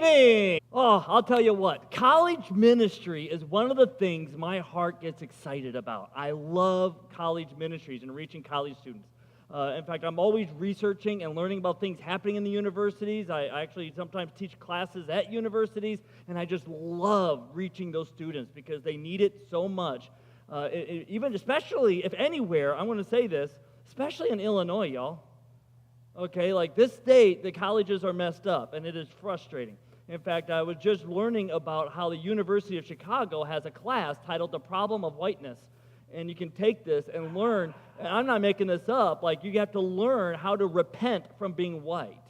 evening. Oh, I'll tell you what, college ministry is one of the things my heart gets excited about. I love college ministries and reaching college students. In fact, I'm always researching and learning about things happening in the universities. I actually sometimes teach classes at universities, and I just love reaching those students because they need it so much. Even especially, if anywhere, I'm going to say this, especially in Illinois, y'all. Okay, like this state, the colleges are messed up, and it is frustrating. In fact, I was just learning about how the University of Chicago has a class titled The Problem of Whiteness. And you can take this and learn, and I'm not making this up, like you have to learn how to repent from being white.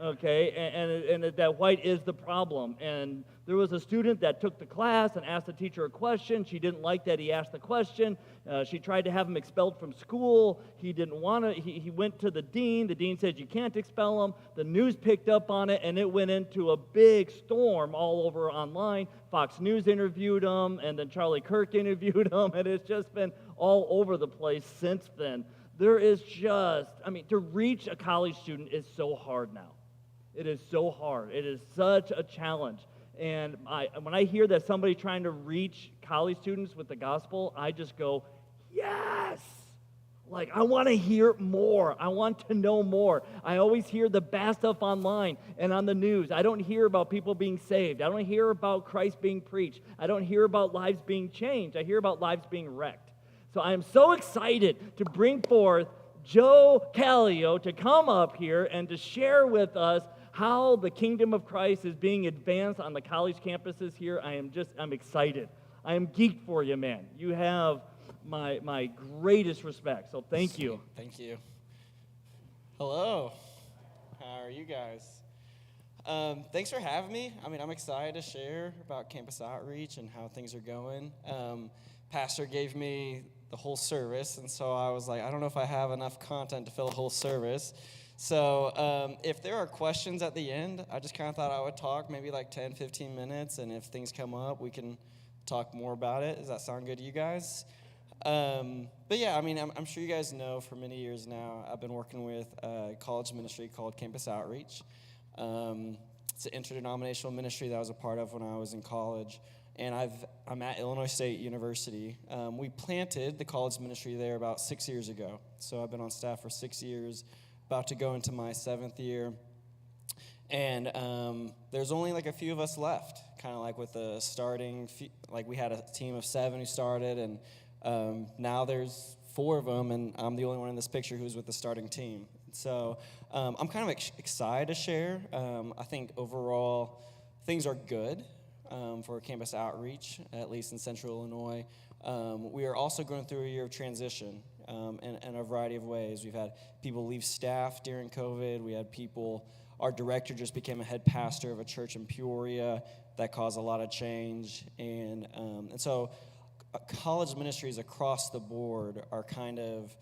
Okay, and that white is the problem. And there was a student that took the class and asked the teacher a question. She didn't like that he asked the question. She tried to have him expelled from school. He didn't want to. He went to the dean. The dean said, you can't expel him. The news picked up on it, and it went into a big storm all over online. Fox News interviewed him, and then Charlie Kirk interviewed him, and it's just been all over the place since then. There is just, to reach a college student is so hard now. It is so hard. It is such a challenge. And when I hear that somebody trying to reach college students with the gospel, I just go, yes! Like, I want to hear more. I want to know more. I always hear the bad stuff online and on the news. I don't hear about people being saved. I don't hear about Christ being preached. I don't hear about lives being changed. I hear about lives being wrecked. So I am so excited to bring forth Joe Callio to come up here and to share with us how the kingdom of Christ is being advanced on the college campuses here. I'm excited. I am geeked for you, man. You have my greatest respect, so thank you. Thank you. Hello. How are you guys? Thanks for having me. I'm excited to share about campus outreach and how things are going. Pastor gave me the whole service, and so I was like, I don't know if I have enough content to fill a whole service. So if there are questions at the end, I just kind of thought I would talk maybe like 10, 15 minutes, and if things come up, we can talk more about it. Does that sound good to you guys? But yeah, I'm sure you guys know for many years now, I've been working with a college ministry called Campus Outreach. It's an interdenominational ministry that I was a part of when I was in college, and I'm at Illinois State University. We planted the college ministry there about 6 years ago, so I've been on staff for 6 years, about to go into my 7th year, and there's only like a few of us left, kind of like with the starting, like we had a team of 7 who started, and now there's 4 of them, and I'm the only one in this picture who's with the starting team. So I'm kind of excited to share. I think overall things are good for campus outreach, at least in Central Illinois. We are also going through a year of transition in a variety of ways. We've had people leave staff during COVID. We had our director just became a head pastor of a church in Peoria. That caused a lot of change. And so college ministries across the board are kind of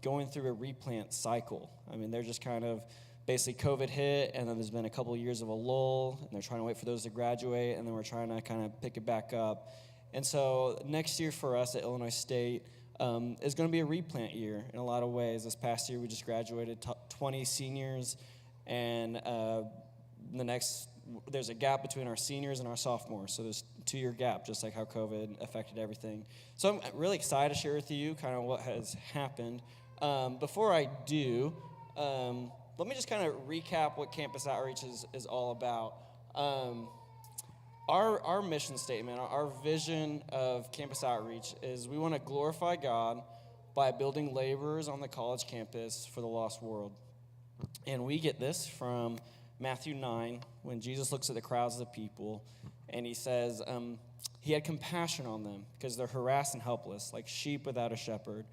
going through a replant cycle. They're just kind of basically COVID hit, and then there's been a couple of years of a lull, and they're trying to wait for those to graduate, and then we're trying to kind of pick it back up. And so next year for us at Illinois State is going to be a replant year in a lot of ways. This past year we just graduated 20 seniors, and there's a gap between our seniors and our sophomores, so there's a 2-year gap, just like how COVID affected everything. So I'm really excited to share with you kind of what has happened. Before I do, let me just kind of recap what campus outreach is all about. Our mission statement, our vision of campus outreach is we want to glorify God by building laborers on the college campus for the lost world. And we get this from Matthew 9, when Jesus looks at the crowds of the people, and he says he had compassion on them because they're harassed and helpless, like sheep without a shepherd.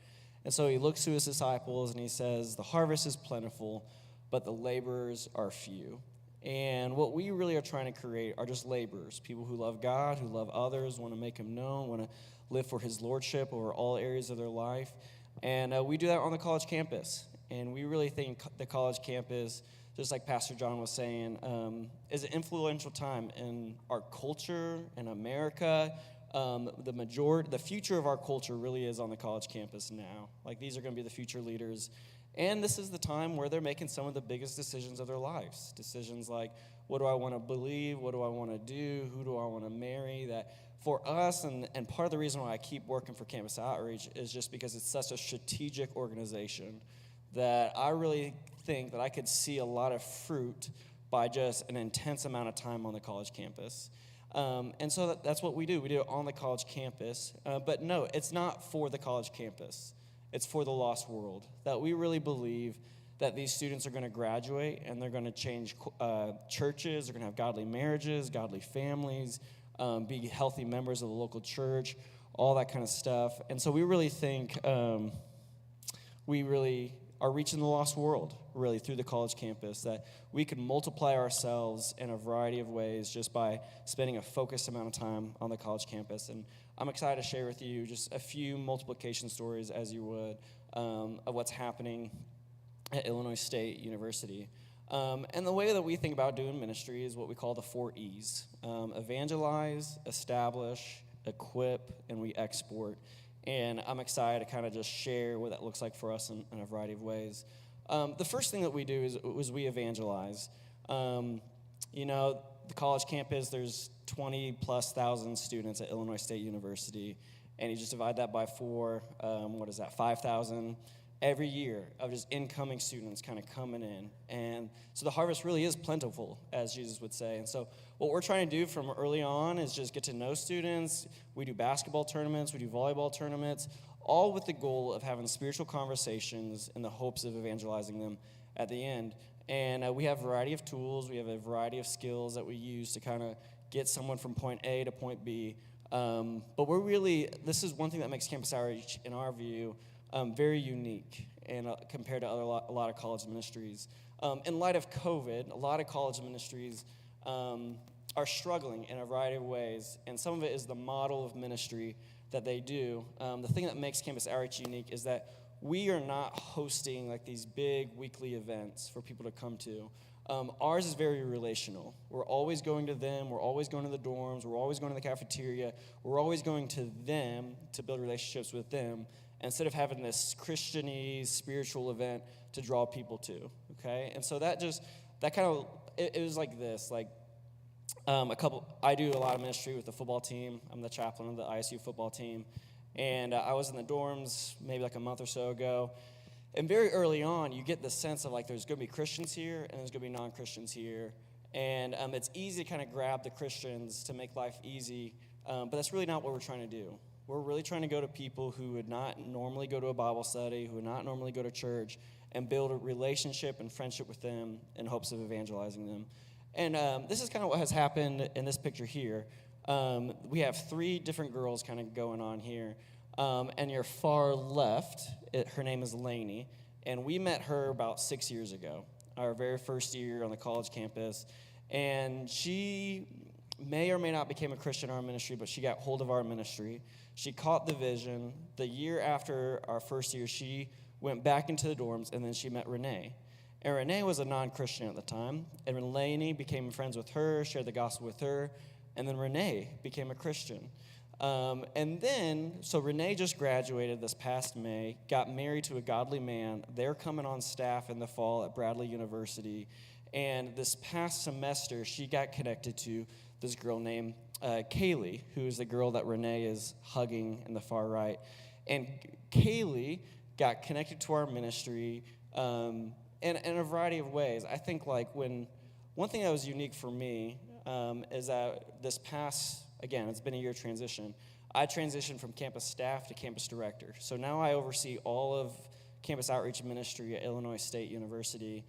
And so he looks to his disciples, and he says, the harvest is plentiful, but the laborers are few. And what we really are trying to create are just laborers, people who love God, who love others, want to make him known, want to live for his lordship over all areas of their life. And we do that on the college campus. And we really think the college campus, just like Pastor John was saying, is an influential time in our culture, in America. The future of our culture really is on the college campus now. Like, these are going to be the future leaders. And this is the time where they're making some of the biggest decisions of their lives. Decisions like, what do I want to believe? What do I want to do? Who do I want to marry? That for us, and part of the reason why I keep working for Campus Outreach is just because it's such a strategic organization that I really think that I could see a lot of fruit by just an intense amount of time on the college campus. And so that's what we do. We do it on the college campus. But no, it's not for the college campus. It's for the lost world. That we really believe that these students are going to graduate and they're going to change churches. They're going to have godly marriages, godly families, be healthy members of the local church, all that kind of stuff. And so we really think we really are reaching the lost world, really, through the college campus, that we can multiply ourselves in a variety of ways just by spending a focused amount of time on the college campus. And I'm excited to share with you just a few multiplication stories, as you would, of what's happening at Illinois State University. And the way that we think about doing ministry is what we call the 4 E's. Evangelize, establish, equip, and we export. And I'm excited to kind of just share what that looks like for us in a variety of ways. The first thing that we do is we evangelize. The college campus, there's 20+ thousand students at Illinois State University, and you just divide that by 4, 5,000 every year of just incoming students kind of coming in. And so the harvest really is plentiful, as Jesus would say. And so what we're trying to do from early on is just get to know students. We do basketball tournaments, we do volleyball tournaments, all with the goal of having spiritual conversations in the hopes of evangelizing them at the end. And we have a variety of tools, we have a variety of skills that we use to kind of get someone from point A to point B. But this is one thing that makes Campus Outreach, in our view, very unique and compared to a lot of college ministries. In light of COVID, a lot of college ministries are struggling in a variety of ways, and some of it is the model of ministry that they do. The thing that makes Campus Outreach unique is that we are not hosting like these big weekly events for people to come to. Ours is very relational. We're always going to them. We're always going to the dorms. We're always going to the cafeteria. We're always going to them to build relationships with them instead of having this Christianese spiritual event to draw people to, okay? And so it was like this, I do a lot of ministry with the football team. I'm the chaplain of the ISU football team. And I was in the dorms maybe like a month or so ago. And very early on, you get the sense of like there's going to be Christians here and there's going to be non-Christians here. And it's easy to kind of grab the Christians to make life easy. But that's really not what we're trying to do. We're really trying to go to people who would not normally go to a Bible study, who would not normally go to church, and build a relationship and friendship with them in hopes of evangelizing them. And this is kind of what has happened in this picture here. We have 3 different girls kind of going on here. And your far left, her name is Lainey, and we met her about 6 years ago, our very first year on the college campus. And she may or may not became a Christian in our ministry, but she got hold of our ministry. She caught the vision. The year after our first year, she went back into the dorms, and then she met Renee. And Renee was a non-Christian at the time, and Lainey became friends with her, shared the gospel with her, and then Renee became a Christian. So Renee just graduated this past May, got married to a godly man. They're coming on staff in the fall at Bradley University. And this past semester, she got connected to this girl named Kaylee, who is the girl that Renee is hugging in the far right. And Kaylee got connected to our ministry in a variety of ways. I think one thing that was unique for me is that this past, again, it's been a year transition. I transitioned from campus staff to campus director. So now I oversee all of campus outreach ministry at Illinois State University.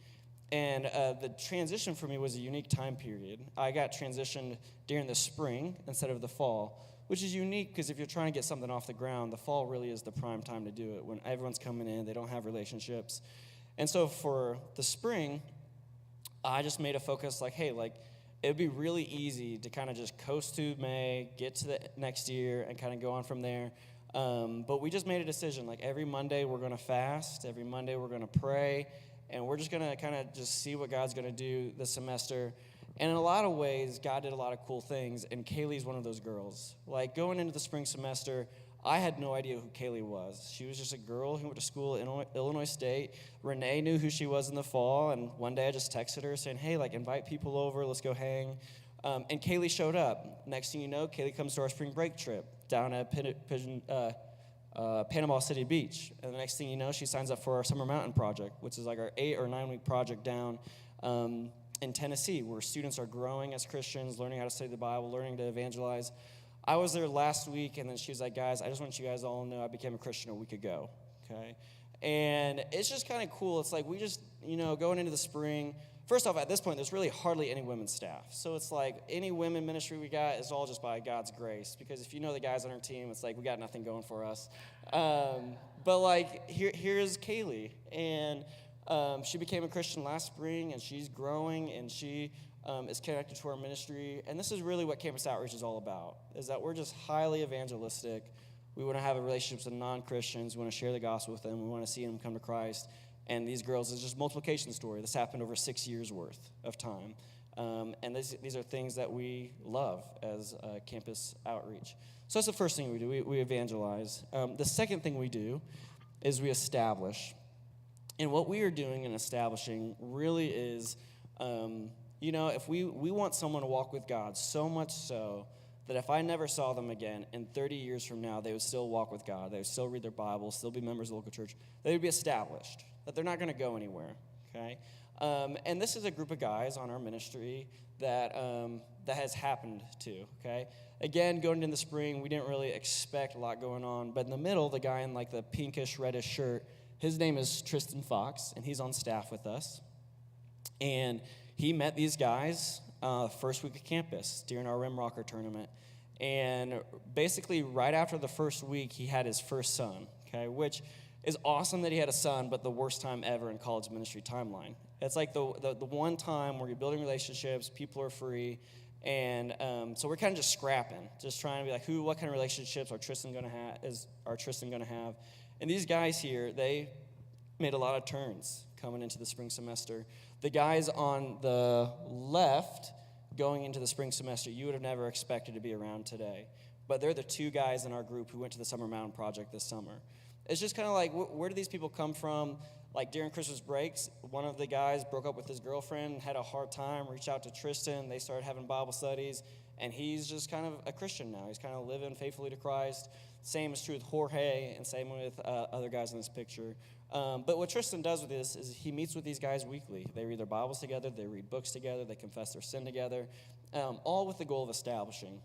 And the transition for me was a unique time period. I got transitioned during the spring instead of the fall, which is unique because if you're trying to get something off the ground, the fall really is the prime time to do it. When everyone's coming in, they don't have relationships. And so for the spring, I just made a focus it would be really easy to kind of just coast to May, get to the next year, and kind of go on from there. But we just made a decision. Every Monday we're going to fast. Every Monday we're going to pray. And we're just going to kind of just see what God's going to do this semester. And in a lot of ways, God did a lot of cool things. And Kaylee's one of those girls. Going into the spring semester, I had no idea who Kaylee was. She was just a girl who went to school in Illinois State. Renee knew who she was in the fall, and one day I just texted her saying, hey, like, invite people over, let's go hang. And Kaylee showed up. Next thing you know, Kaylee comes to our spring break trip down at Panama City Beach. And the next thing you know, she signs up for our Summer Mountain project, which is like our 8 or 9 week project down in Tennessee, where students are growing as Christians, learning how to study the Bible, learning to evangelize. I was there last week, and then she was like, guys, I just want you guys all to know I became a Christian a week ago, okay? And it's just kind of cool. It's like we just, going into the spring, first off, at this point, there's really hardly any women's staff. So it's like any women ministry we got is all just by God's grace, because if you know the guys on our team, it's like we got nothing going for us. But like, here's Kaylee, and she became a Christian last spring, and she's growing, and she is connected to our ministry. And this is really what Campus Outreach is all about, is that we're just highly evangelistic. We want to have relationships with non-Christians. We want to share the gospel with them. We want to see them come to Christ. And these girls is just a multiplication story. This happened over 6 years' worth of time. And these are things that we love as Campus Outreach. So that's the first thing we do. We evangelize. The second thing we do is we establish. And what we are doing in establishing really is, if we want someone to walk with God so much so that if I never saw them again, in 30 years from now, they would still walk with God. They would still read their Bible, still be members of the local church. They would be established, that they're not going to go anywhere, okay? And this is a group of guys on our ministry that has happened to, okay? Again, going into the spring, we didn't really expect a lot going on, but in the middle, the guy in like the pinkish, reddish shirt, his name is Tristan Fox, and he's on staff with us. And he met these guys first week of campus during our Rim Rocker tournament. And basically, right after the first week, he had his first son, okay, which is awesome that he had a son, but the worst time ever in college ministry timeline. It's like the one time where you're building relationships, people are free, and so we're kind of just scrapping, just trying to be like, what kind of relationships are Tristan going to have? And these guys here, they made a lot of turns coming into the spring semester. The guys on the left going into the spring semester, you would have never expected to be around today. But they're the 2 guys in our group who went to the Summer Mountain Project this summer. It's just kind of like, where do these people come from? Like during Christmas breaks, one of the guys broke up with his girlfriend, had a hard time, reached out to Tristan. They started having Bible studies, and he's just kind of a Christian now. He's kind of living faithfully to Christ. Same is true with Jorge, and same with other guys in this picture. But what Tristan does with this is he meets with these guys weekly. They read their Bibles together, they read books together, they confess their sin together, all with the goal of establishing.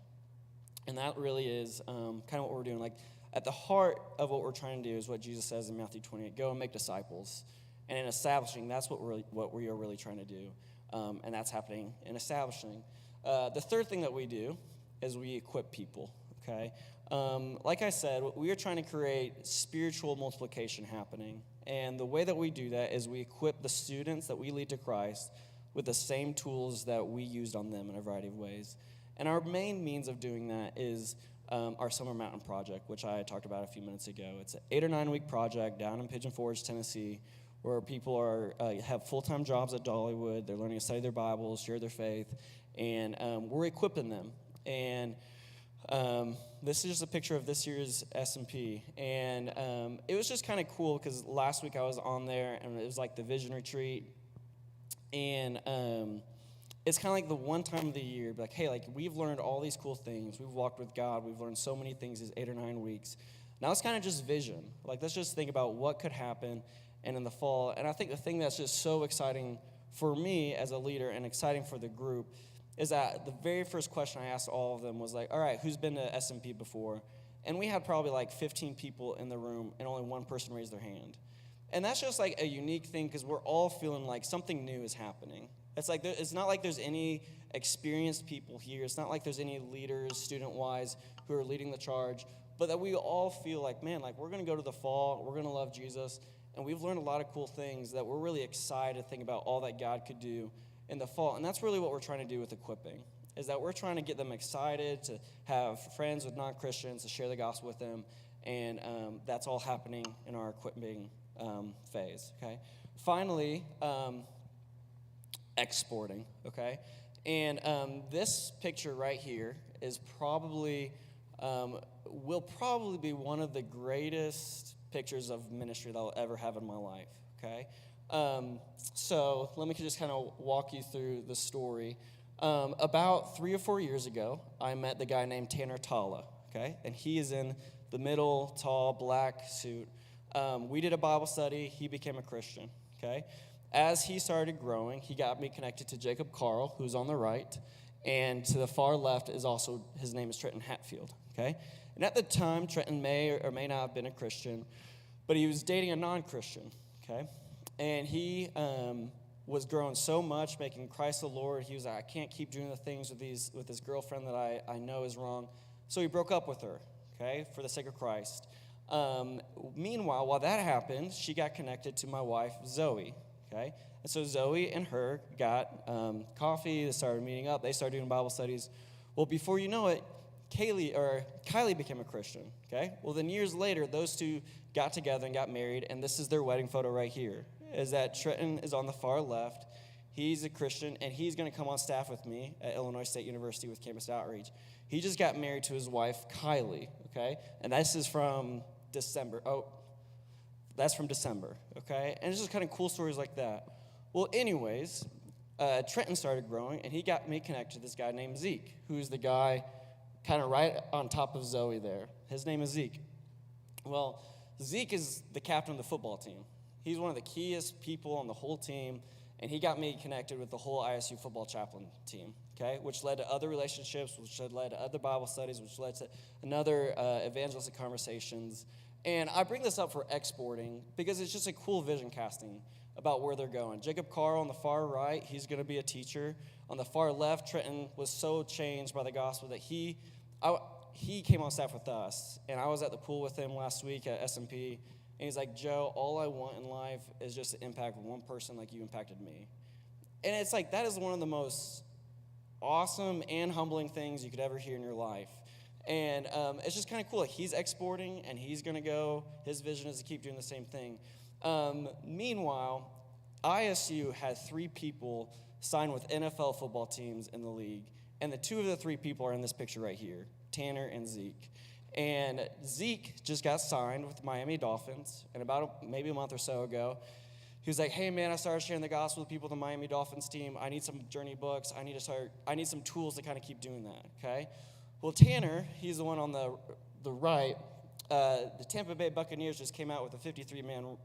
And that really is kind of what we're doing. Like, at the heart of what we're trying to do is what Jesus says in Matthew 28, go and make disciples. And in establishing, that's what we are really trying to do. And that's happening in establishing. The third thing that we do is we equip people, okay? Like I said, we are trying to create spiritual multiplication happening. And the way that we do that is we equip the students that we lead to Christ with the same tools that we used on them in a variety of ways. And our main means of doing that is our Summer Mountain Project, which I talked about a few minutes ago. It's an 8 or 9 week project down in Pigeon Forge, Tennessee, where people have full-time jobs at Dollywood. They're learning to study their Bibles, share their faith, and we're equipping them. And this is just a picture of this year's S&P. And it was just kind of cool because last week I was on there, and it was like the Vision Retreat. And it's kind of like the one time of the year, like, hey, like, we've learned all these cool things. We've walked with God. We've learned so many things these 8 or 9 weeks. Now it's kind of just vision. Like, let's just think about what could happen and in the fall. And I think the thing that's just so exciting for me as a leader and exciting for the group is that the very first question I asked all of them was like, all right, who's been to S&P before? And we had probably like 15 people in the room, and only one person raised their hand. And that's just like a unique thing because we're all feeling like something new is happening. It's not like there's any experienced people here. It's not like there's any leaders, student-wise, who are leading the charge. But that we all feel like, man, like, we're going to go to the fall. We're going to love Jesus. And we've learned a lot of cool things that we're really excited to think about all that God could do in the fall. And that's really what we're trying to do with equipping, is that we're trying to get them excited to have friends with non-Christians, to share the gospel with them. And that's all happening in our equipping phase, okay? Finally, exporting, okay? And this picture right here is probably will probably be one of the greatest pictures of ministry that I'll ever have in my life, okay? So let me just kind of walk you through the story. About 3 or 4 years ago, I met the guy named Tanner Tala, okay? And he is in the middle, tall, black suit. We did a Bible study. He became a Christian, okay? As he started growing, he got me connected to Jacob Carl, who's on the right, and to the far left is also, his name is Trenton Hatfield, okay? And at the time, Trenton may or may not have been a Christian, but he was dating a non-Christian, okay? And he was growing so much, making Christ the Lord. He was like, I can't keep doing the things with this girlfriend that I know is wrong. So he broke up with her, okay, for the sake of Christ. Meanwhile, while that happened, she got connected to my wife, Zoe, okay? And so Zoe and her got coffee. They started meeting up. They started doing Bible studies. Well, before you know it, Kylie became a Christian, okay? Well, then years later, those two got together and got married, and this is their wedding photo right here, is that Trenton is on the far left. He's a Christian, and he's going to come on staff with me at Illinois State University with Campus Outreach. He just got married to his wife, Kylie, okay? And this is from December. Oh, that's from December, okay? And it's just kind of cool stories like that. Well, anyways, Trenton started growing, and he got me connected to this guy named Zeke, who's the guy kind of right on top of Zoe there. His name is Zeke. Well, Zeke is the captain of the football team. He's one of the keyest people on the whole team, and he got me connected with the whole ISU football chaplain team, okay, which led to other relationships, which led to other Bible studies, which led to another evangelistic conversations. And I bring this up for exporting because it's just a cool vision casting about where they're going. Jacob Carl on the far right, he's going to be a teacher. On the far left, Trenton was so changed by the gospel that he came on staff with us. And I was at the pool with him last week at SMP, and he's like, Joe, all I want in life is just to impact one person like you impacted me. And it's like, that is one of the most awesome and humbling things you could ever hear in your life. And it's just kind of cool. Like, he's exporting, and he's going to go. His vision is to keep doing the same thing. Meanwhile, ISU had 3 people sign with NFL football teams in the league, and the 2 of the 3 people are in this picture right here, Tanner and Zeke. And Zeke just got signed with the Miami Dolphins, and about maybe a month or so ago, he was like, hey, man, I started sharing the gospel with people on the Miami Dolphins team. I need some journey books. I need some tools to kind of keep doing that, okay? Well, Tanner, he's the one on the right. The Tampa Bay Buccaneers just came out with a 53-man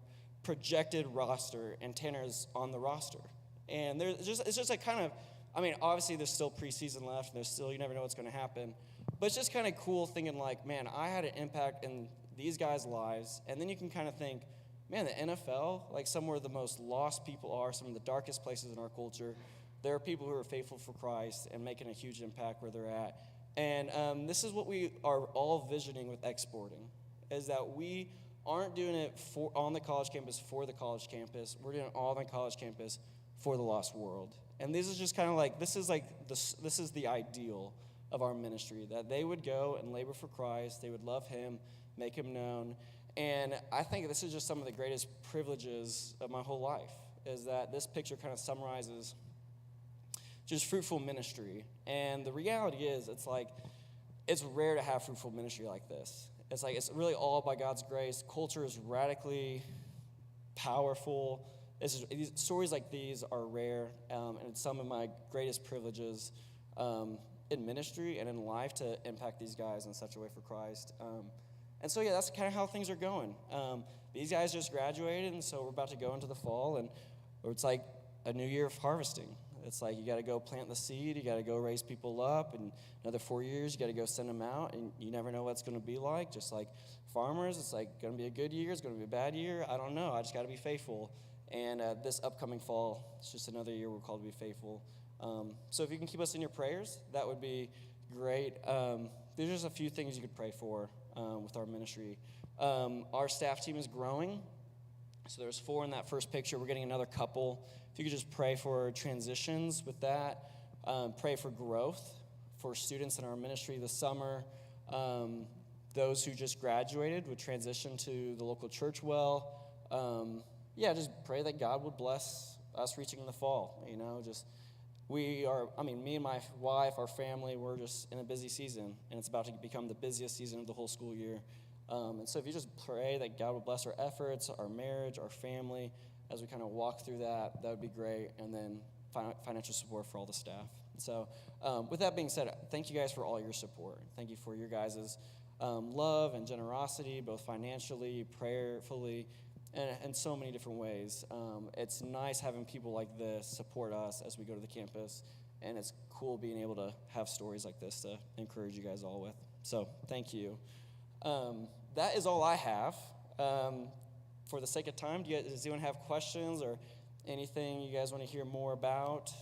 projected roster, and Tanner's on the roster. And it's just like kind of, I mean, obviously there's still preseason left, and you never know what's going to happen. But it's just kind of cool thinking like, man, I had an impact in these guys' lives. And then you can kind of think, man, the NFL, like somewhere the most lost people are, some of the darkest places in our culture, there are people who are faithful for Christ and making a huge impact where they're at. And this is what we are all visioning with exporting, is that we aren't doing it on the college campus for the college campus. We're doing it all on the college campus for the lost world. And this is just kind of like, this is the ideal of our ministry, that they would go and labor for Christ. They would love him, make him known. And I think this is just some of the greatest privileges of my whole life, is that this picture kind of summarizes just fruitful ministry. And the reality is, it's like, it's rare to have fruitful ministry like this. It's like, it's really all by God's grace. Culture is radically powerful. Stories like these are rare, and it's some of my greatest privileges in ministry and in life to impact these guys in such a way for Christ. And so, yeah, that's kind of how things are going. These guys just graduated, and so we're about to go into the fall, and it's like a new year of harvesting. It's like you got to go plant the seed, you got to go raise people up, and another 4 years, you got to go send them out, and you never know what it's going to be like. Just like farmers, it's like going to be a good year, it's going to be a bad year. I don't know. I just got to be faithful. And this upcoming fall, it's just another year we're called to be faithful. So if you can keep us in your prayers, that would be great. There's just a few things you could pray for with our ministry. Our staff team is growing. So there's 4 in that first picture. We're getting another couple. If you could just pray for transitions with that. Pray for growth for students in our ministry this summer. Those who just graduated would transition to the local church well. Just pray that God would bless us reaching in the fall. me and my wife, our family, we're just in a busy season, and it's about to become the busiest season of the whole school year. And so if you just pray that God will bless our efforts, our marriage, our family, as we kind of walk through that, that would be great. And then financial support for all the staff. So with that being said, thank you guys for all your support. Thank you for your guys' love and generosity, both financially, prayerfully, and so many different ways. It's nice having people like this support us as we go to the campus, and it's cool being able to have stories like this to encourage you guys all with. So thank you. That is all I have. For the sake of time, does anyone have questions or anything you guys want to hear more about?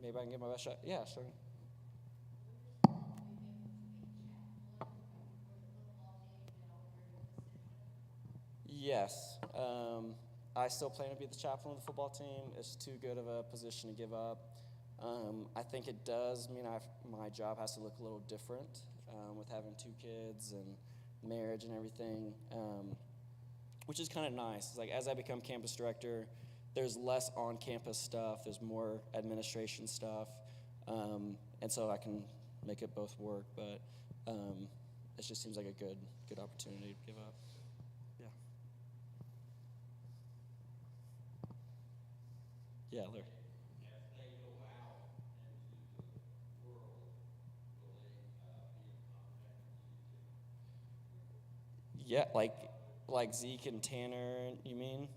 Maybe I can give my best shot. Yeah, sure. Yes. I still plan to be the chaplain of the football team. It's too good of a position to give up. I think it does mean my job has to look a little different with having 2 kids and marriage and everything, which is kind of nice. It's like as I become campus director, there's less on-campus stuff. There's more administration stuff, and so I can make it both work. But it just seems like a good opportunity to give up. Yeah. Yeah, Larry. Yeah, like Zeke and Tanner, you mean?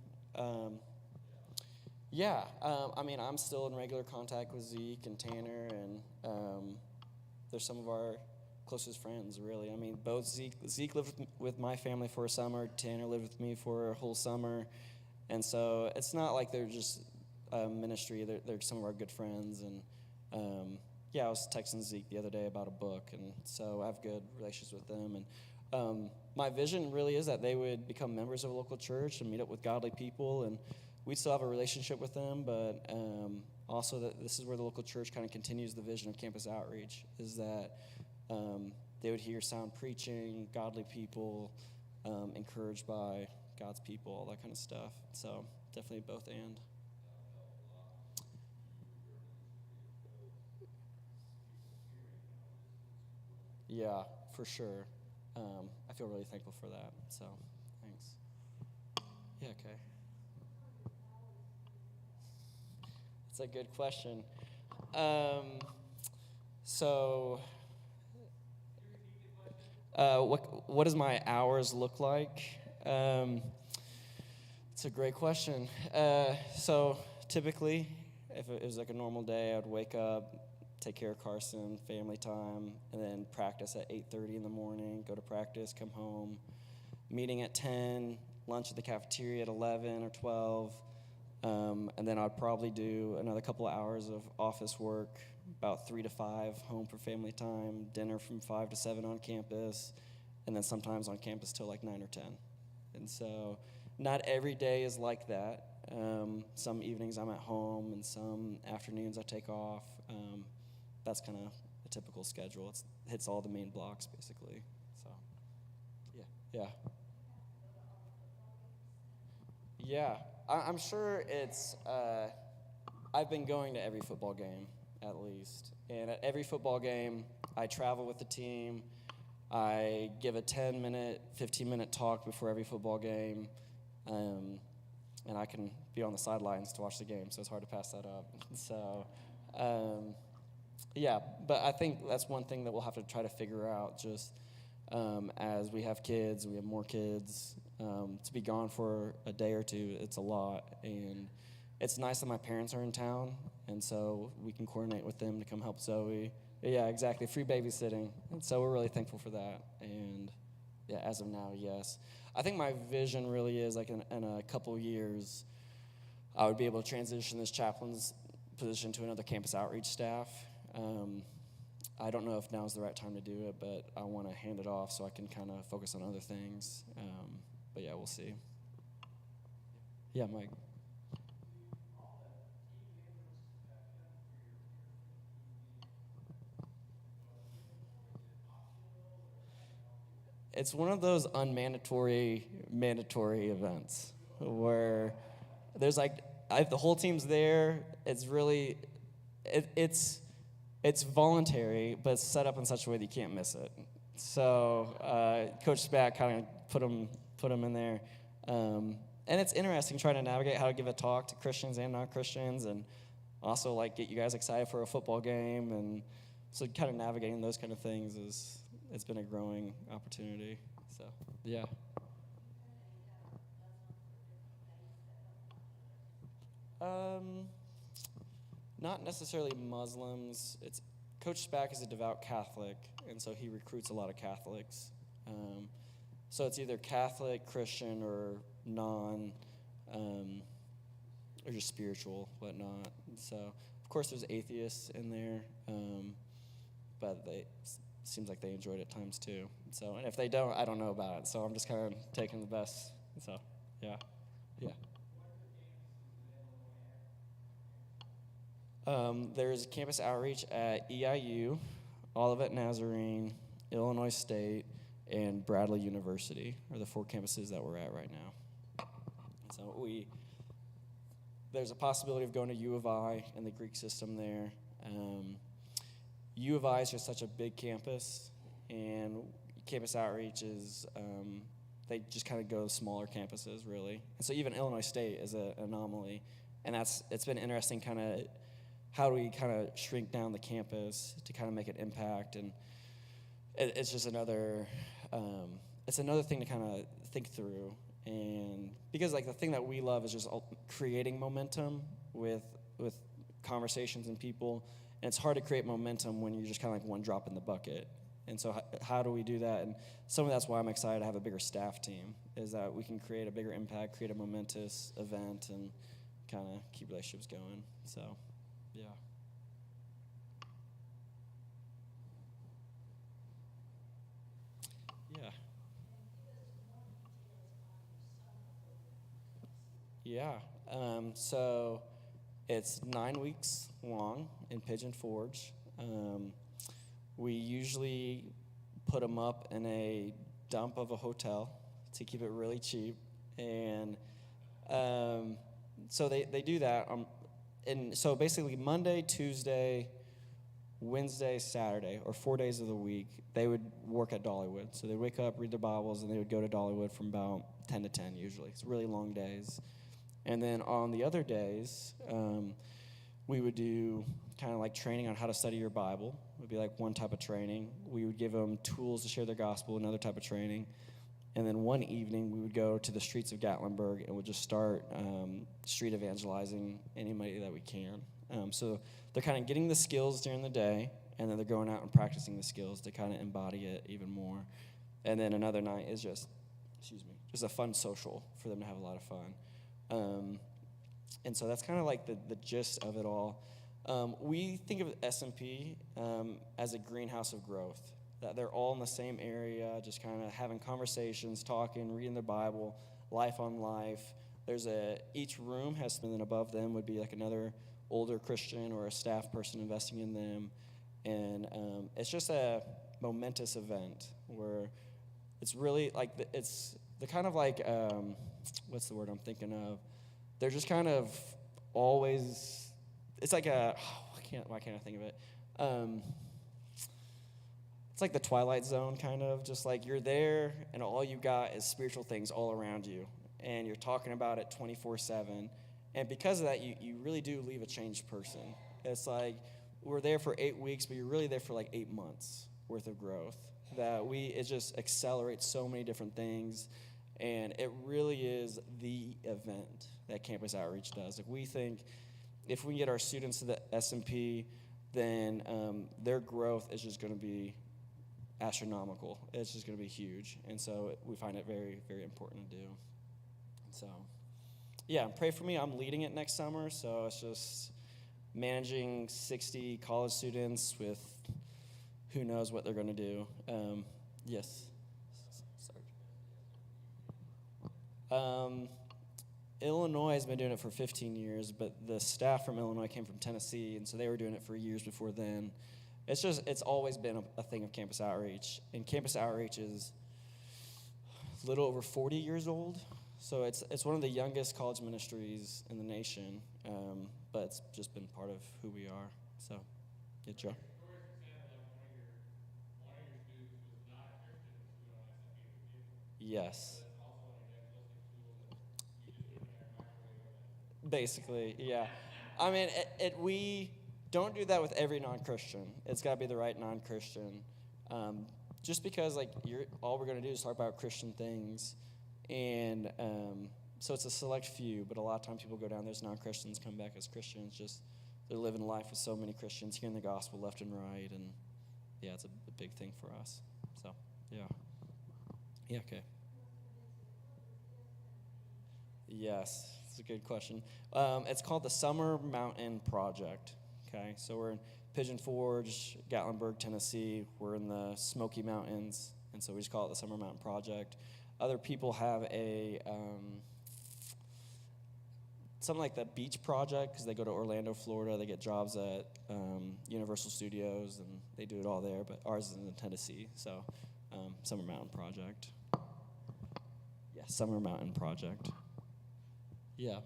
Yeah, I'm still in regular contact with Zeke and Tanner, and they're some of our closest friends, really. I mean, both Zeke lived with my family for a summer, Tanner lived with me for a whole summer, and so it's not like they're just ministry. They're some of our good friends, and I was texting Zeke the other day about a book, and so I have good relations with them, and my vision really is that they would become members of a local church and meet up with godly people, and we still have a relationship with them, but also that this is where the local church kind of continues the vision of campus outreach, is that they would hear sound preaching, godly people, encouraged by God's people, all that kind of stuff. So definitely both and. Yeah, for sure. I feel really thankful for that, so thanks. Yeah, okay. That's a good question. So, what does my hours look like? It's a great question. So typically, if it was like a normal day, I would wake up, take care of Carson, family time, and then practice at 8:30 in the morning, go to practice, come home, meeting at 10, lunch at the cafeteria at 11 or 12, and then I'd probably do another couple of hours of office work, about 3 to 5, home for family time, dinner from 5 to 7 on campus, and then sometimes on campus till like 9 or 10. And so not every day is like that. Some evenings I'm at home, and some afternoons I take off. That's kind of a typical schedule. It hits all the main blocks, basically. So, yeah. Yeah, I'm sure it's, I've been going to every football game, at least. And at every football game, I travel with the team. I give a 10-minute, 15-minute talk before every football game. And I can be on the sidelines to watch the game, so it's hard to pass that up. So, but I think that's one thing that we'll have to try to figure out just as we have kids, we have more kids. To be gone for a day or two, it's a lot. And it's nice that my parents are in town, and so we can coordinate with them to come help Zoe. Yeah, exactly, free babysitting. And so we're really thankful for that. And yeah, as of now, yes. I think my vision really is like in a couple years, I would be able to transition this chaplain's position to another campus outreach staff. I don't know if now is the right time to do it, but I want to hand it off so I can kind of focus on other things. But yeah, we'll see. Yeah, Mike. It's one of those mandatory events where there's like, the whole team's there. It's really, it's voluntary, but it's set up in such a way that you can't miss it. So Coach Spack kind of put them in there. And it's interesting trying to navigate how to give a talk to Christians and non-Christians, and also like get you guys excited for a football game. And so kind of navigating those kind of things it's been a growing opportunity. So yeah. Not necessarily Muslims. It's Coach Spack is a devout Catholic, and so he recruits a lot of Catholics. So it's either Catholic, Christian, or non, or just spiritual, whatnot. And so, of course, there's atheists in there, but seems like they enjoy it at times too. So, and if they don't, I don't know about it. So I'm just kind of taking the best. So, yeah. There's campus outreach at EIU, Olivet Nazarene, Illinois State, and Bradley University are the 4 campuses that we're at right now. So there's a possibility of going to U of I and the Greek system there. U of I is just such a big campus, and campus outreach is, they just kind of go to smaller campuses, really. And so even Illinois State is an anomaly, and it's been interesting kind of how do we kind of shrink down the campus to kind of make an impact. And it's just another thing to kind of think through. And because like the thing that we love is just creating momentum with conversations and people, and it's hard to create momentum when you're just kind of like one drop in the bucket. And so how do we do that? And some of that's why I'm excited to have a bigger staff team, is that we can create a bigger impact, create a momentous event, and kind of keep relationships going. So, yeah. Yeah. So it's 9 weeks long in Pigeon Forge. We usually put them up in a dump of a hotel to keep it really cheap. And so they do that. And so basically Monday, Tuesday, Wednesday, Saturday, or 4 days of the week, they would work at Dollywood. So they'd wake up, read their Bibles, and they would go to Dollywood from about 10 to 10 usually. It's really long days. And then on the other days, we would do kind of like training on how to study your Bible. It would be like one type of training. We would give them tools to share their gospel, another type of training. And then one evening, we would go to the streets of Gatlinburg and we'd just start street evangelizing anybody that we can. So they're kind of getting the skills during the day, and then they're going out and practicing the skills to kind of embody it even more. And then another night is just a fun social for them to have a lot of fun. And so that's kind of like the gist of it all. We think of SMP as a greenhouse of growth, that they're all in the same area, just kind of having conversations, talking, reading their Bible, life on life. Each room has something above them would be like another older Christian or a staff person investing in them. And it's just a momentous event where it's really like, it's the kind of like, what's the word I'm thinking of? They're just kind of always, it's like why can't I think of it? It's like the Twilight Zone kind of, just like you're there and all you got is spiritual things all around you, and you're talking about it 24/7. And because of that, you really do leave a changed person. It's like we're there for 8 weeks, but you're really there for like 8 months worth of growth. It just accelerates so many different things, and it really is the event that Campus Outreach does. Like we think if we get our students to the SMP, then their growth is just going to be astronomical. It's just going to be huge, and so we find it very, very important to do. So, yeah, pray for me. I'm leading it next summer, so it's just managing 60 college students with who knows what they're going to do. Yes. Sorry. Illinois has been doing it for 15 years, but the staff from Illinois came from Tennessee, and so they were doing it for years before then. It's always been a thing of Campus Outreach, and Campus Outreach is a little over 40 years old, so it's one of the youngest college ministries in the nation, but it's just been part of who we are. So, yeah, Joe. Yes. Basically, yeah. I mean, we don't do that with every non-Christian. It's got to be the right non-Christian. Just because, like, all we're going to do is talk about Christian things. And so it's a select few, but a lot of times people go down, there's non-Christians, come back as Christians. Just they're living life with so many Christians, hearing the gospel left and right. And, yeah, it's a big thing for us. So, yeah. Yeah, okay. Yes, it's a good question. It's called the Summer Mountain Project. Okay, so we're in Pigeon Forge, Gatlinburg, Tennessee. We're in the Smoky Mountains, and so we just call it the Summer Mountain Project. Other people have something like the Beach Project because they go to Orlando, Florida. They get jobs at Universal Studios, and they do it all there. But ours is in Tennessee, so Summer Mountain Project. Yeah, Summer Mountain Project. Yeah.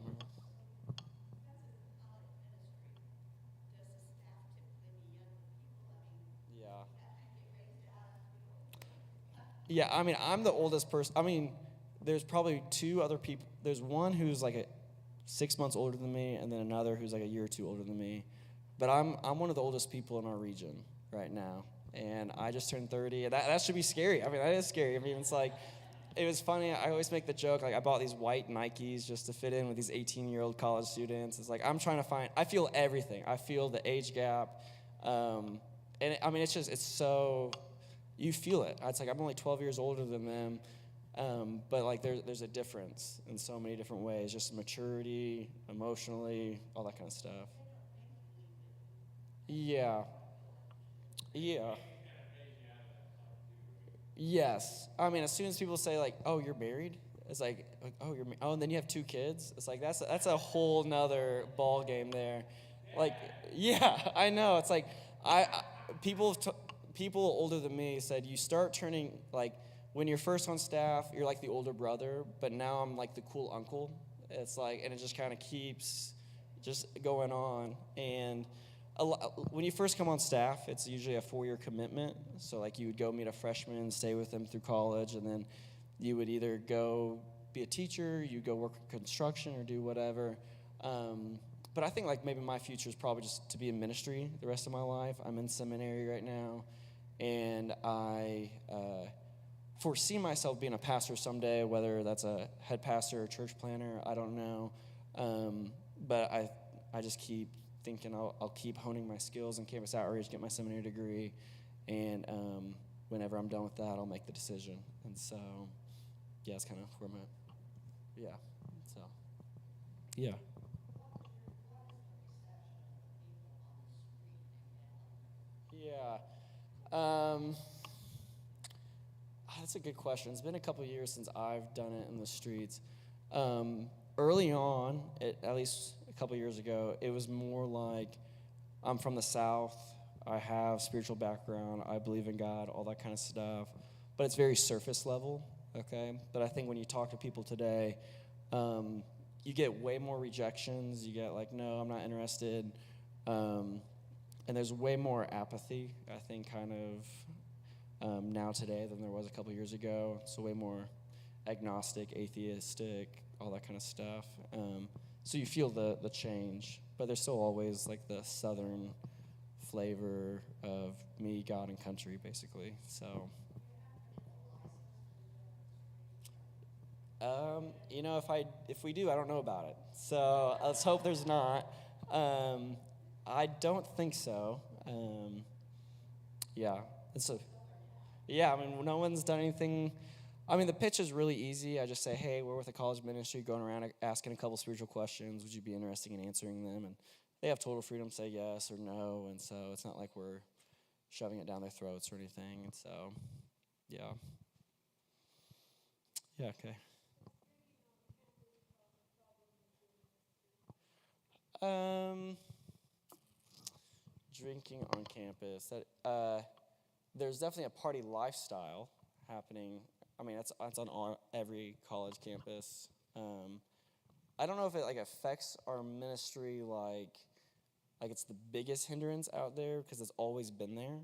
Yeah. Yeah, I mean, I'm the oldest person. I mean, there's probably two other people. There's one who's like 6 months older than me, and then another who's like a year or two older than me. But I'm one of the oldest people in our region right now, and I just turned 30, and that should be scary. I mean, that is scary. I mean, it's like, it was funny. I always make the joke, like, I bought these white Nikes just to fit in with these 18-year-old college students. It's like, I'm trying to find, I feel everything. I feel the age gap. And I mean, it's so, you feel it. It's like, I'm only 12 years older than them. But like, there's a difference in so many different ways, just maturity, emotionally, all that kind of stuff. Yeah. Yeah. Yes. I mean, as soon as people say like, "Oh, you're married," it's like, "Oh, oh, and then you have two kids." It's like that's a whole nother ball game there. Like, yeah, I know. It's like I people people older than me said you start turning like when you're first on staff, you're like the older brother, but now I'm like the cool uncle. It's like, and it just kind of keeps just going on. And when you first come on staff, it's usually a 4-year commitment. So like you would go meet a freshman, stay with them through college, and then you would either go be a teacher, you go work construction, or do whatever. But I think like maybe my future is probably just to be in ministry the rest of my life. I'm in seminary right now, and I foresee myself being a pastor someday, whether that's a head pastor or church planner, I don't know. But I just keep thinking I'll keep honing my skills in campus outreach, get my seminary degree, and whenever I'm done with that, I'll make the decision. And so, yeah, that's kind of where I'm at. Yeah, so, yeah. Yeah. That's a good question. It's been a couple years since I've done it in the streets. Early on, at least a couple years ago, it was more like I'm from the South. I have spiritual background. I believe in God, all that kind of stuff. But it's very surface level, okay? But I think when you talk to people today, you get way more rejections. You get like, no, I'm not interested. And there's way more apathy, I think, kind of now today than there was a couple years ago. So way more agnostic, atheistic, all that kind of stuff. So you feel the change, but there's still always like the Southern flavor of me, God, and country, basically. So, if we do, I don't know about it. So let's hope there's not. I don't think so. Yeah. And so, yeah, I mean, no one's done anything. I mean, the pitch is really easy. I just say, hey, we're with a college ministry going around asking a couple spiritual questions. Would you be interested in answering them? And they have total freedom to say yes or no. And so it's not like we're shoving it down their throats or anything. And so, yeah. Yeah, okay. Um, Drinking on campus. There's definitely a party lifestyle happening. I mean, it's on every college campus. I don't know if it like affects our ministry like like it's the biggest hindrance out there because it's always been there.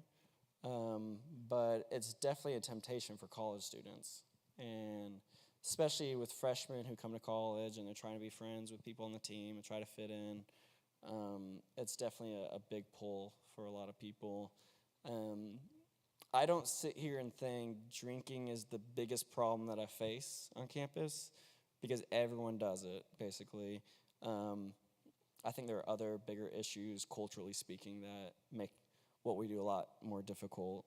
But it's definitely a temptation for college students, and especially with freshmen who come to college and they're trying to be friends with people on the team and try to fit in. It's definitely a big pull for a lot of people. I don't sit here and think drinking is the biggest problem that I face on campus because everyone does it, basically. I think there are other bigger issues, culturally speaking, that make what we do a lot more difficult.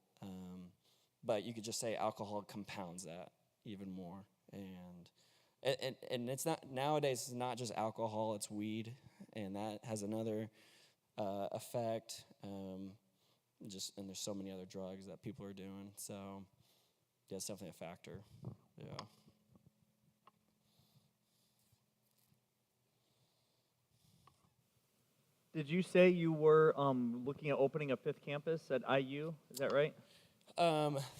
But you could just say alcohol compounds that even more. And it's not, nowadays, it's not just alcohol, it's weed, and that has another effect. And there's so many other drugs that people are doing. So, yeah, it's definitely a factor. Yeah. Did you say you were looking at opening a fifth campus at IU? Is that right?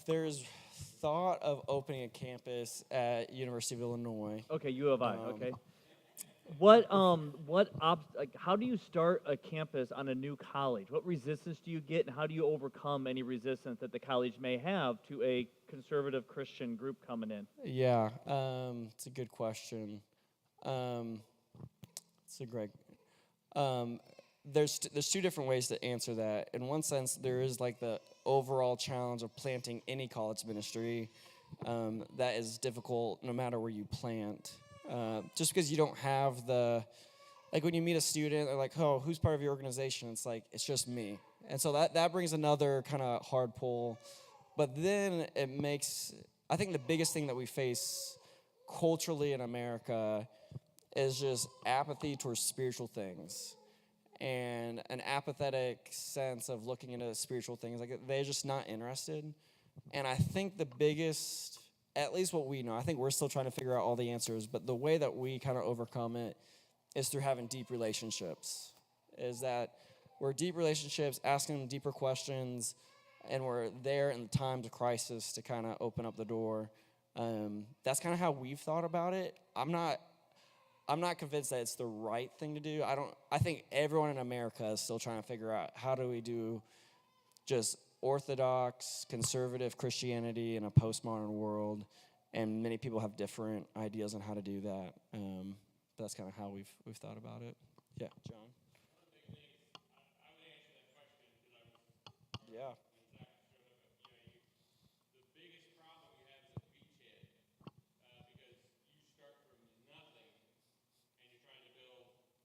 There's thought of opening a campus at University of Illinois. Okay, U of I. Um, Okay. How do you start a campus on a new college? What resistance do you get, and how do you overcome any resistance that the college may have to a conservative Christian group coming in? Yeah, it's a good question. It's a great. There's two different ways to answer that. In one sense, there is like the overall challenge of planting any college ministry. That is difficult no matter where you plant. Just because you don't have like when you meet a student, they're like, oh, who's part of your organization? It's like, it's just me. And so that brings another kind of hard pull. But then I think the biggest thing that we face culturally in America is just apathy towards spiritual things and an apathetic sense of looking into spiritual things. Like they're just not interested. And I think the biggest, at least what we know, I think we're still trying to figure out all the answers, but the way that we kind of overcome it is through having deep relationships. Is that we're deep relationships, asking them deeper questions, and we're there in the times of crisis to kind of open up the door. That's kind of how we've thought about it. I'm not convinced that it's the right thing to do. I think everyone in America is still trying to figure out how do we do just orthodox, conservative Christianity in a postmodern world, and many people have different ideas on how to do that. But that's kind of how we've thought about it. Yeah, John. Yeah.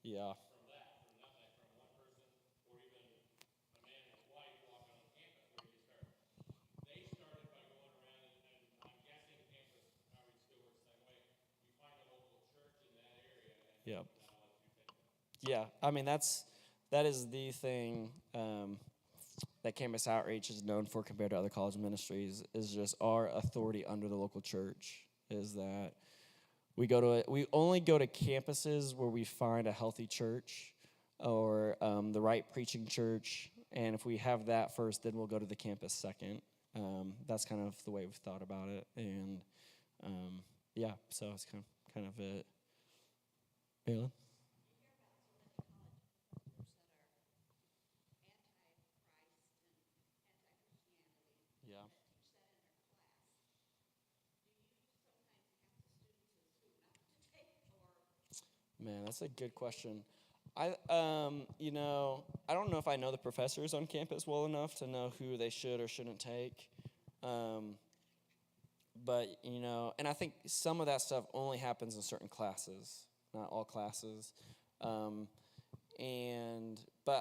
Yeah. Yeah. Yeah. I mean, that is the thing that campus outreach is known for compared to other college ministries is just our authority under the local church. Is that we only go to campuses where we find a healthy church or the right preaching church, and if we have that first, then we'll go to the campus second. That's kind of the way we've thought about it, and yeah, so it's kind of it. Malin? Yeah. Man, that's a good question. I don't know if I know the professors on campus well enough to know who they should or shouldn't take. But, and I think some of that stuff only happens in certain classes, not all classes. But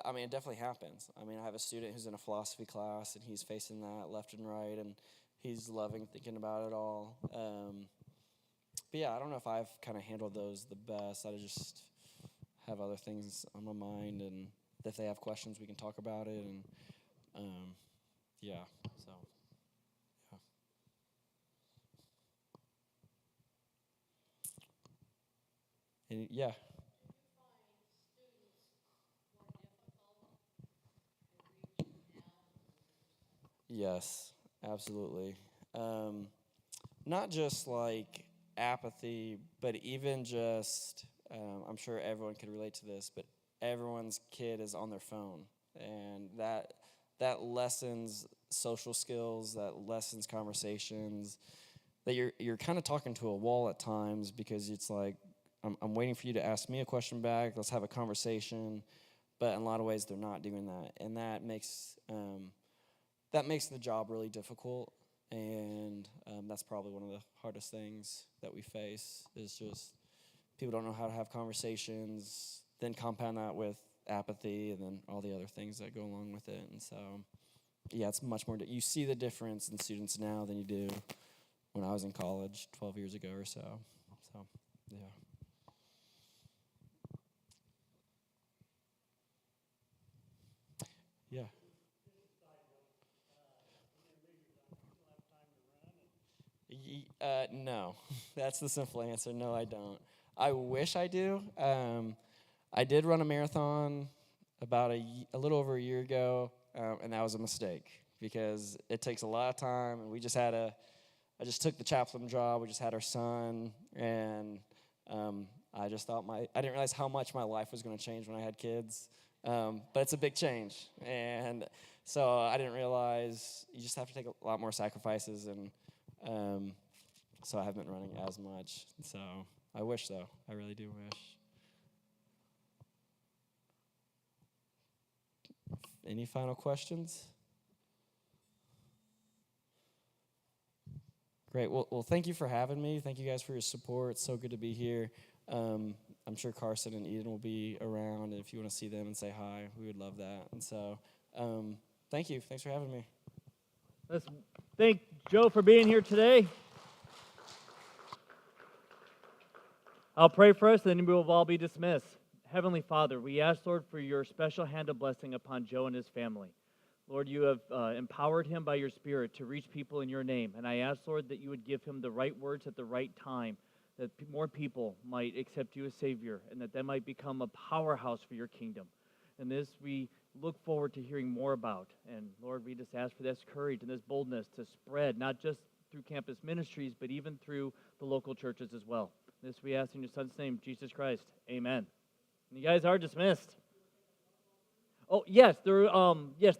I mean, it definitely happens. I mean, I have a student who's in a philosophy class, and he's facing that left and right, and he's loving thinking about it all. But yeah, I don't know if I've kind of handled those the best. I just have other things on my mind, and if they have questions, we can talk about it, and yeah, so yeah. And yeah. Yes, absolutely. Not just like apathy, but even just, I'm sure everyone can relate to this, but everyone's kid is on their phone, and that lessens social skills, that lessens conversations, that you're kind of talking to a wall at times, because it's like, I'm waiting for you to ask me a question back, let's have a conversation, but in a lot of ways they're not doing that, and that makes the job really difficult, and that's probably one of the hardest things that we face, is just people don't know how to have conversations, then compound that with apathy, and then all the other things that go along with it. And so, yeah, it's much more, you see the difference in students now than you do when I was in college 12 years ago or so. So, yeah. Yeah. No, that's the simple answer. No, I don't. I wish I do. I did run a marathon about a little over a year ago, and that was a mistake, because it takes a lot of time, and I just took the chaplain job. We just had our son, and I just thought I didn't realize how much my life was going to change when I had kids. But it's a big change, and so I didn't realize you just have to take a lot more sacrifices, and so I haven't been running as much. So I wish, though. I really do wish. Any final questions? Great. Well, thank you for having me. Thank you guys for your support. It's so good to be here. I'm sure Carson and Eden will be around, and if you want to see them and say hi, we would love that. And so, thank you. Thanks for having me. Let's thank Joe for being here today. I'll pray for us, and then we will all be dismissed. Heavenly Father, we ask, Lord, for your special hand of blessing upon Joe and his family. Lord, you have empowered him by your Spirit to reach people in your name. And I ask, Lord, that you would give him the right words at the right time, that more people might accept you as Savior, and that might become a powerhouse for your kingdom. And this we look forward to hearing more about. And Lord, we just ask for this courage and this boldness to spread, not just through campus ministries, but even through the local churches as well. This we ask in your Son's name, Jesus Christ. Amen. And you guys are dismissed. Oh, yes, yes.